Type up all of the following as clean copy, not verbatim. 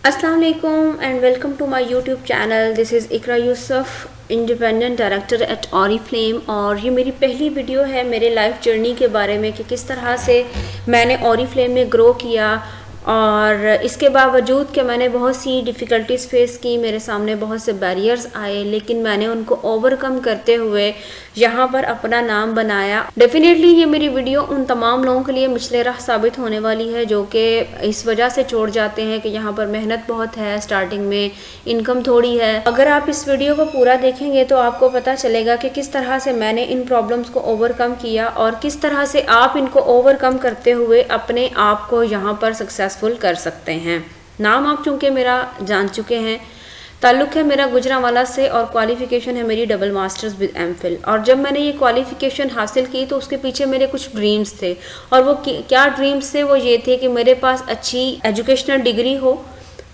अस्सलाम वालेकुम and welcome to my YouTube channel. This is Iqra Yusuf, independent director at Oriflame. और ये मेरी पहली वीडियो है मेरे लाइफ जर्नी के बारे में कि किस तरह से मैंने ऑरिफ्लेम में ग्रो किया। और इसके बावजूद कि मैंने बहुत सी डिफ़िकल्टीज़ फेस की, मेरे सामने बहुत से बैरियर्स आए, लेकिन मैंने उनको ओवरकम करते हुए यहाँ पर अपना नाम बनाया। डेफिनेटली ये मेरी वीडियो उन तमाम लोगों के लिए मिसले राह साबित होने वाली है जो कि इस वजह से छोड़ जाते हैं कि यहाँ पर मेहनत बहुत है, स्टार्टिंग में इनकम थोड़ी है। अगर आप इस वीडियो को पूरा देखेंगे तो आपको पता चलेगा कि किस तरह से मैंने इन प्रॉब्लम्स को ओवरकम किया और किस तरह से आप इनको ओवरकम करते हुए अपने आप को यहाँ पर सक्सेसफुल कर सकते हैं। नाम आप चूँकि मेरा जान चुके हैं, ताल्लुक़ है मेरा गुजरांवाला से और क्वालिफ़िकेशन है मेरी डबल मास्टर्स विद एमफिल। और जब मैंने ये क्वालिफ़िकेशन हासिल की तो उसके पीछे मेरे कुछ ड्रीम्स थे। और वो क्या ड्रीम्स थे? वो ये थे कि मेरे पास अच्छी एजुकेशनल डिग्री हो,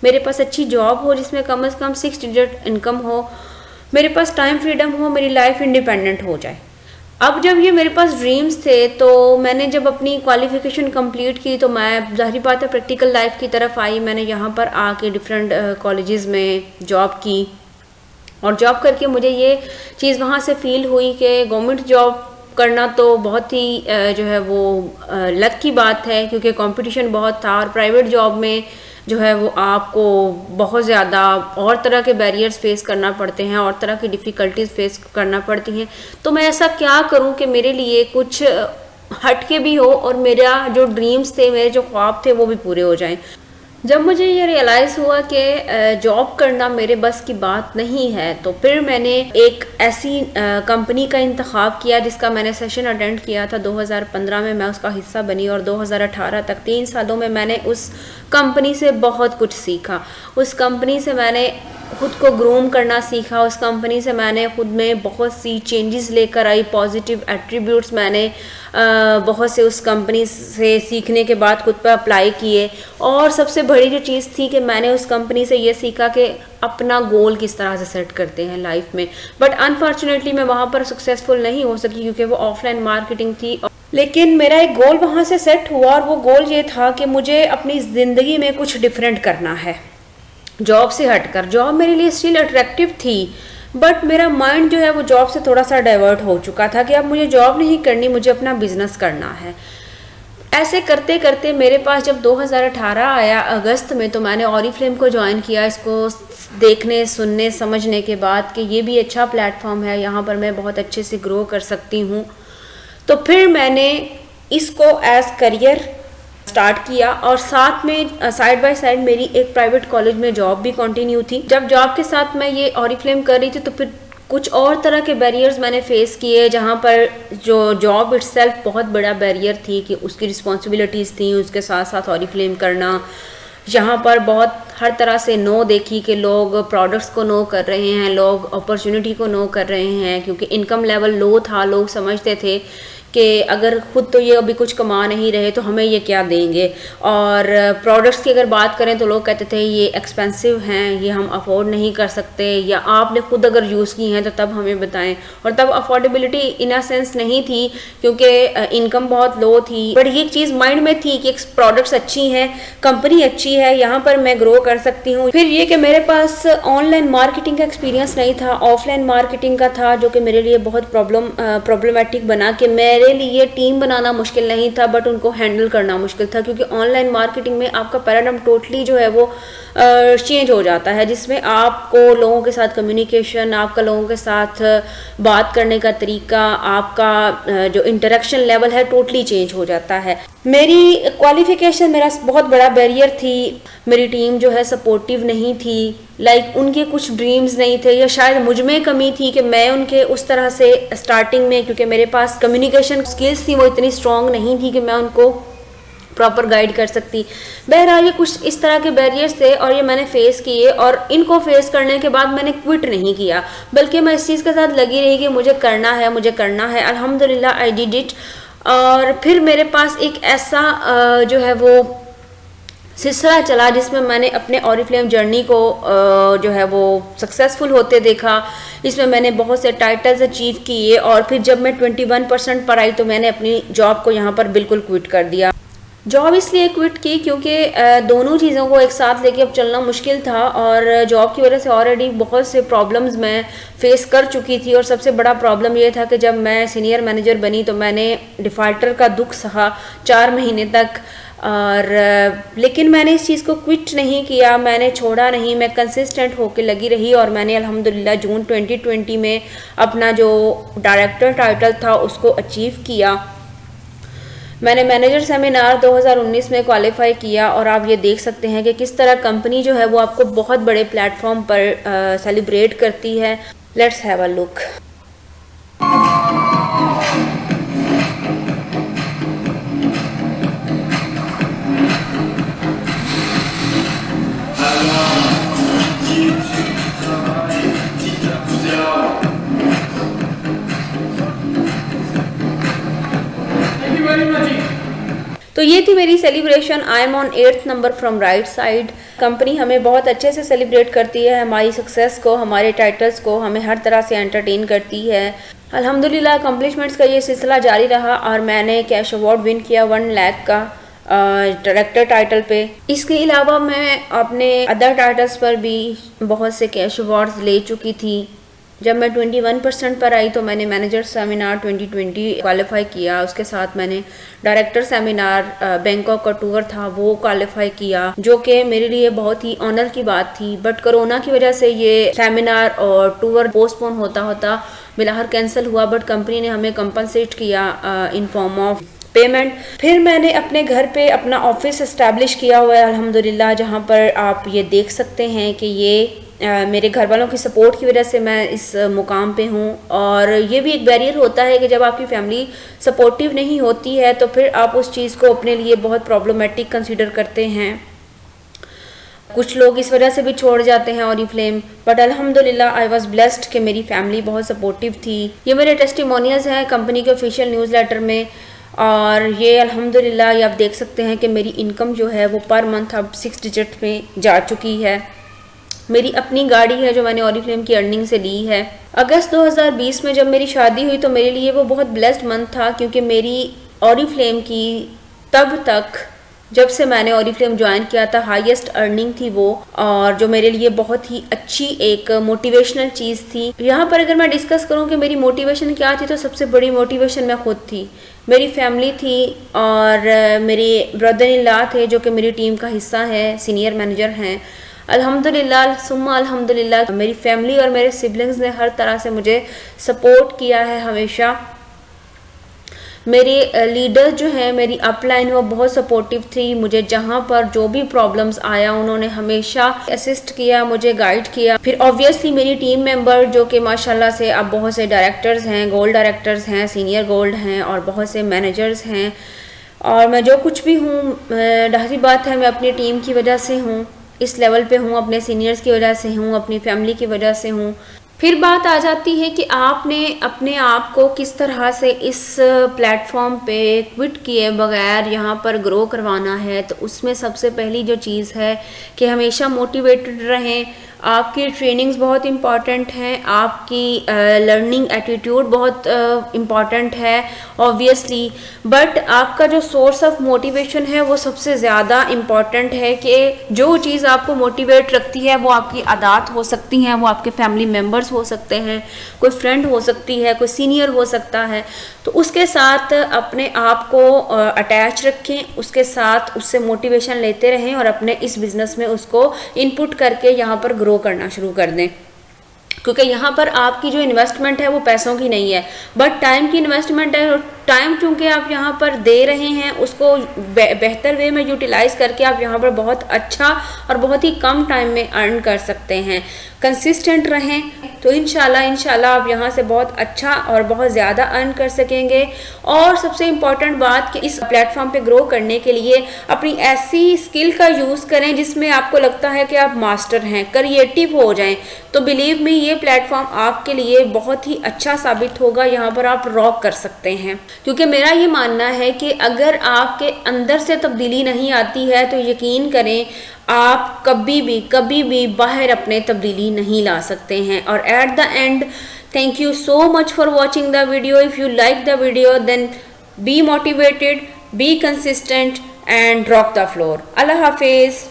मेरे पास अच्छी जॉब हो जिसमें कम से कम 6 डिजिट इनकम हो, मेरे पास टाइम फ्रीडम हो, मेरी लाइफ इंडिपेंडेंट हो जाए। अब जब ये मेरे पास ड्रीम्स थे तो मैंने जब अपनी क्वालिफ़िकेशन कंप्लीट की तो मैं ज़ाहिर बात है प्रैक्टिकल लाइफ की तरफ आई। मैंने यहाँ पर आके डिफरेंट कॉलेजेस में जॉब की और जॉब करके मुझे ये चीज़ वहाँ से फील हुई कि गवर्नमेंट जॉब करना तो बहुत ही जो है वो लक की बात है, क्योंकि कंपटीशन बहुत था। और प्राइवेट जॉब में जो है वो आपको बहुत ज़्यादा और तरह के बैरियर्स फेस करना पड़ते हैं और तरह की डिफ़िकल्टीज फेस करना पड़ती हैं। तो मैं ऐसा क्या करूं कि मेरे लिए कुछ हट के भी हो और मेरा जो ड्रीम्स थे, मेरे जो ख्वाब थे वो भी पूरे हो जाएं। जब मुझे ये रियलाइज़ हुआ कि जॉब करना मेरे बस की बात नहीं है तो फिर मैंने एक ऐसी कंपनी का इंतखाब किया जिसका मैंने सेशन अटेंड किया था 2015 में। मैं उसका हिस्सा बनी और 2018 तक 3 सालों में मैंने उस कंपनी से बहुत कुछ सीखा। उस कंपनी से मैंने खुद को ग्रूम करना सीखा। उस कंपनी से मैंने खुद में बहुत सी चेंजेस लेकर आई, पॉजिटिव एट्रीब्यूट्स मैंने बहुत से उस कंपनी से सीखने के बाद खुद पर अप्लाई किए। और सबसे बड़ी जो चीज़ थी कि मैंने उस कंपनी से ये सीखा कि अपना गोल किस तरह से सेट करते हैं लाइफ में। बट अनफॉर्चुनेटली मैं वहाँ पर सक्सेसफुल नहीं हो सकी क्योंकि वो ऑफलाइन मार्केटिंग थी। लेकिन मेरा एक गोल वहाँ से सेट हुआ और वो गोल ये था कि मुझे अपनी ज़िंदगी में कुछ डिफरेंट करना है, जॉब से हटकर। जॉब मेरे लिए स्टिल अट्रैक्टिव थी बट मेरा माइंड जो है वो जॉब से थोड़ा सा डाइवर्ट हो चुका था कि अब मुझे जॉब नहीं करनी, मुझे अपना बिजनेस करना है। ऐसे करते करते मेरे पास जब 2018 आया अगस्त में तो मैंने ऑरिफ्लेम को ज्वाइन किया। इसको देखने, सुनने, समझने के बाद कि ये भी अच्छा प्लेटफॉर्म है, यहाँ पर मैं बहुत अच्छे से ग्रो कर सकती हूँ। तो फिर मैंने इसको एज करियर स्टार्ट किया और साथ में साइड बाय साइड मेरी एक प्राइवेट कॉलेज में जॉब भी कंटिन्यू थी। जब जॉब के साथ मैं ये ऑरिफ्लेम कर रही थी तो फिर कुछ और तरह के बैरियर्स मैंने फेस किए, जहाँ पर जो जॉब इटसेल्फ बहुत बड़ा बैरियर थी कि उसकी रिस्पॉन्सिबिलिटीज़ थी, उसके साथ साथ ऑरिफ्लेम करना। यहाँ पर बहुत हर तरह से नो देखी कि लोग प्रोडक्ट्स को नो कर रहे हैं, लोग अपॉर्चुनिटी को नो कर रहे हैं, क्योंकि इनकम लेवल लो था। लोग समझते थे कि अगर खुद तो ये अभी कुछ कमा नहीं रहे तो हमें ये क्या देंगे। और प्रोडक्ट्स की अगर बात करें तो लोग कहते थे ये एक्सपेंसिव हैं, ये हम अफोर्ड नहीं कर सकते, या आपने खुद अगर यूज़ की हैं तो तब हमें बताएं। और तब अफोर्डेबिलिटी इन अ सेंस नहीं थी क्योंकि इनकम बहुत लो थी, बट ये चीज़ माइंड में थी कि प्रोडक्ट्स अच्छी हैं, कंपनी अच्छी है, यहाँ पर मैं ग्रो कर सकती हूँ। फिर ये कि मेरे पास ऑनलाइन मार्केटिंग का एक्सपीरियंस नहीं था, ऑफलाइन मार्केटिंग का था, जो कि मेरे लिए बहुत प्रॉब्लमेटिक बना कि मेरे लिए टीम बनाना मुश्किल नहीं था बट उनको हैंडल करना मुश्किल था, क्योंकि ऑनलाइन मार्केटिंग में आपका पैराडाइम टोटली जो है वो चेंज हो जाता है, जिसमें आपको लोगों के साथ कम्युनिकेशन, आपका लोगों के साथ बात करने का तरीका, आपका जो इंटरेक्शन लेवल है टोटली चेंज हो जाता है। मेरी क्वालिफिकेशन मेरा बहुत बड़ा बैरियर थी। मेरी टीम जो है सपोर्टिव नहीं थी, उनके कुछ ड्रीम्स नहीं थे, या शायद मुझ में कमी थी कि मैं उनके उस तरह से स्टार्टिंग में, क्योंकि मेरे पास कम्युनिकेशन स्किल्स थी वो इतनी स्ट्रॉन्ग नहीं थी कि मैं उनको प्रॉपर गाइड कर सकती। बहरहाल ये कुछ इस तरह के बैरियर्स थे और ये मैंने फेस किए, और इनको फेस करने के बाद मैंने क्विट नहीं किया बल्कि मैं इस चीज़ के साथ लगी रही कि मुझे करना है, मुझे करना है। अल्हम्दुलिल्लाह आई डिड इट। और फिर मेरे पास एक ऐसा जो है वो सिलसिला चला जिसमें मैंने अपने ऑरिफ्लेम जर्नी को जो है वो सक्सेसफुल होते देखा। इसमें मैंने बहुत से टाइटल्स अचीव किए और फिर जब मैं 21% पर आई तो मैंने अपनी जॉब को यहाँ पर बिल्कुल क्विट कर दिया। जॉब इसलिए क्विट की क्योंकि दोनों चीज़ों को एक साथ लेके अब चलना मुश्किल था, और जॉब की वजह से ऑलरेडी बहुत से प्रॉब्लम्स मैं फेस कर चुकी थी। और सबसे बड़ा प्रॉब्लम ये था कि जब मैं सीनियर मैनेजर बनी तो मैंने डिफ़ॉल्टर का दुख सहा 4 महीने तक, और लेकिन मैंने इस चीज़ को क्विट नहीं किया, मैंने छोड़ा नहीं, मैं कंसिस्टेंट होकर लगी रही। और मैंने अल्हम्दुलिल्लाह जून 2020 में अपना जो डायरेक्टर टाइटल था उसको अचीव किया। मैंने मैनेजर सेमिनार 2019 में क्वालिफाई किया, और आप ये देख सकते हैं कि किस तरह कंपनी जो है वो आपको बहुत बड़े प्लेटफॉर्म पर सेलिब्रेट करती है। Let's have a look. तो ये थी मेरी celebration. I am on 8th number from right side. Company हमें बहुत अच्छे से सेलिब्रेट करती है, हमारी सक्सेस को, हमारे टाइटल्स को, हमें हर तरह से एंटरटेन करती है। अल्हम्दुलिल्लाह अकम्पलिशमेंट्स का ये सिलसिला जारी रहा, और मैंने कैश अवार्ड विन किया 1 लाख का डायरेक्टर टाइटल पे। इसके अलावा मैं अपने अदर टाइटल्स पर भी बहुत से कैश अवार्ड्स ले चुकी थी। जब मैं 21% पर आई तो मैंने मैनेजर सेमिनार 2020 क्वालिफाई किया। उसके साथ मैंने डायरेक्टर सेमिनार बैंकॉक का टूर था वो क्वालिफाई किया, जो कि मेरे लिए बहुत ही ऑनर की बात थी। बट कोरोना की वजह से ये सेमिनार और टूर पोस्टपोन होता होता बिलाहर कैंसिल हुआ, बट कंपनी ने हमें कंपनसेट किया इन फॉर्म ऑफ पेमेंट। फिर मैंने अपने घर पे अपना ऑफिस इस्टेब्लिश किया हुआ है अल्हम्दुलिल्लाह, जहाँ पर आप ये देख सकते हैं कि ये मेरे घर वालों की सपोर्ट की वजह से मैं इस मुकाम पे हूँ। और ये भी एक बैरियर होता है कि जब आपकी फैमिली सपोर्टिव नहीं होती है तो फिर आप उस चीज़ को अपने लिए बहुत प्रॉब्लमेटिक कंसीडर करते हैं। कुछ लोग इस वजह से भी छोड़ जाते हैं ऑरिफ्लेम, बट अल्हम्दुलिल्लाह आई वाज ब्लेस्ड कि मेरी फैमिली बहुत सपोर्टिव थी। ये मेरे टेस्टिमोनियल्स हैं कंपनी के ऑफिशियल न्यूज़लेटर में, और ये अल्हम्दुलिल्लाह ये आप देख सकते हैं कि मेरी इनकम जो है वो पर मंथ अब 6 डिजिट में जा चुकी है। मेरी अपनी गाड़ी है जो मैंने ऑरिफ्लेम की अर्निंग से ली है। अगस्त 2020 में जब मेरी शादी हुई तो मेरे लिए वो बहुत ब्लेस्ड मंथ था, क्योंकि मेरी ऑरिफ्लेम की तब तक जब से मैंने ऑरिफ्लेम ज्वाइन किया था हाईएस्ट अर्निंग थी वो, और जो मेरे लिए बहुत ही अच्छी एक मोटिवेशनल चीज़ थी। यहाँ पर अगर मैं डिस्कस करूँ कि मेरी मोटिवेशन क्या थी, तो सबसे बड़ी मोटिवेशन मैं खुद थी, मेरी फैमिली थी, और मेरे ब्रदर इन लॉ थे जो कि मेरी टीम का हिस्सा है, सीनियर मैनेजर हैं। अल्हम्दुलिल्लाह सुम्मा अल्हम्दुलिल्लाह मेरी फैमिली और मेरे सिबलिंग्स ने हर तरह से मुझे सपोर्ट किया है हमेशा। मेरे लीडर्स जो हैं, मेरी अपलाइन, वो बहुत सपोर्टिव थी। मुझे जहाँ पर जो भी प्रॉब्लम्स आया उन्होंने हमेशा असिस्ट किया, मुझे गाइड किया। फिर ऑब्वियसली मेरी टीम मेंबर जो कि माशाल्लाह से अब बहुत से डायरेक्टर्स हैं, गोल्ड डायरेक्टर्स हैं, सीनियर गोल्ड हैं, और बहुत से मैनेजर्स हैं। और मैं जो कुछ भी हूँ, ज़ाहिर बात है मैं अपनी टीम की वजह से हूँ, इस लेवल पे हूँ, अपने सीनियर्स की वजह से हूँ, अपनी फैमिली की वजह से हूँ। फिर बात आ जाती है कि आपने अपने आप को किस तरह से इस प्लेटफॉर्म पे क्विट किए बगैर यहाँ पर ग्रो करवाना है। तो उसमें सबसे पहली जो चीज़ है कि हमेशा मोटिवेटेड रहें। आपकी ट्रेनिंग्स बहुत इम्पॉर्टेंट हैं, आपकी लर्निंग एटीट्यूड बहुत इम्पॉर्टेंट है ऑब्वियसली, बट आपका जो सोर्स ऑफ मोटिवेशन है वो सबसे ज़्यादा इम्पॉर्टेंट है। कि जो चीज़ आपको मोटिवेट रखती है वो आपकी आदत हो सकती हैं, वो आपके फैमिली मेम्बर्स हो सकते हैं, कोई फ्रेंड हो सकती है, कोई सीनियर हो सकता है। तो उसके साथ अपने आप को अटैच रखें, उसके साथ उससे मोटिवेशन लेते रहें, और अपने इस बिज़नेस में उसको इनपुट करके यहाँ पर ग्रो करना शुरू कर दें। क्योंकि यहाँ पर आपकी जो इन्वेस्टमेंट है वो पैसों की नहीं है, बट टाइम की इन्वेस्टमेंट है। और टाइम चूँकि आप यहाँ पर दे रहे हैं, उसको बेहतर वे में यूटिलाइज़ करके आप यहाँ पर बहुत अच्छा और बहुत ही कम टाइम में अर्न कर सकते हैं। कंसिस्टेंट रहें तो इंशाल्लाह आप यहाँ से बहुत अच्छा और बहुत ज़्यादा अर्न कर सकेंगे। और सबसे इम्पॉर्टेंट बात कि इस प्लेटफॉर्म पे ग्रो करने के लिए अपनी ऐसी स्किल का यूज़ करें जिसमें आपको लगता है कि आप मास्टर हैं, क्रिएटिव हो जाएं। तो बिलीव मी, ये प्लेटफॉर्म आपके लिए बहुत ही अच्छा साबित होगा, यहाँ पर आप रॉक कर सकते हैं। क्योंकि मेरा ये मानना है कि अगर आपके अंदर से तब्दीली नहीं आती है तो यकीन करें आप कभी भी बाहर अपने तब्दीली नहीं ला सकते हैं। और at the end, thank you so much for watching the video. If you like the video then be motivated, be consistent and rock the floor. Allah Hafiz.